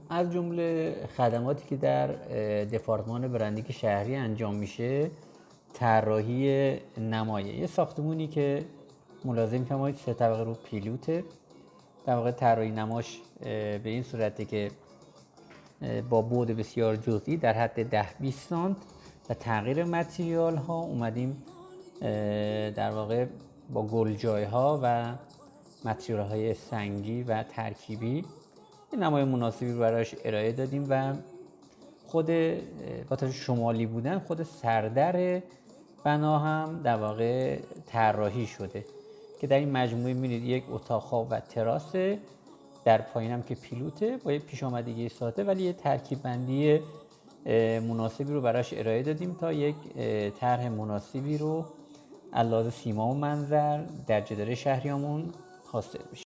از جمله خدماتی که در دپارتمان برندینگ شهری انجام میشه طراحی نمایه. یه ساختمونی که ملاحظه می‌فرمایید 3 طبقه رو پیلوته. در واقع طراحی نماش به این صورته که با بعد بسیار جزئی در حد 10-20 سانت و تغییر متریال ها اومدیم در واقع با گلجای ها و متریال های سنگی و ترکیبی نمای مناسبی رو براش ارائه دادیم و خود با توجه شمالی بودن خود سردر بنا هم در واقع طراحی شده که در این مجموعه می‌بینید یک اتاق خواب و تراسه، در پایین هم که پیلوته با یه پیش آمدگی ساده ولی یه ترکیب بندی مناسبی رو براش ارائه دادیم تا یک طرح مناسبی رو از لحاظ سیما و منظر در جدار شهریامون حاصل بشه.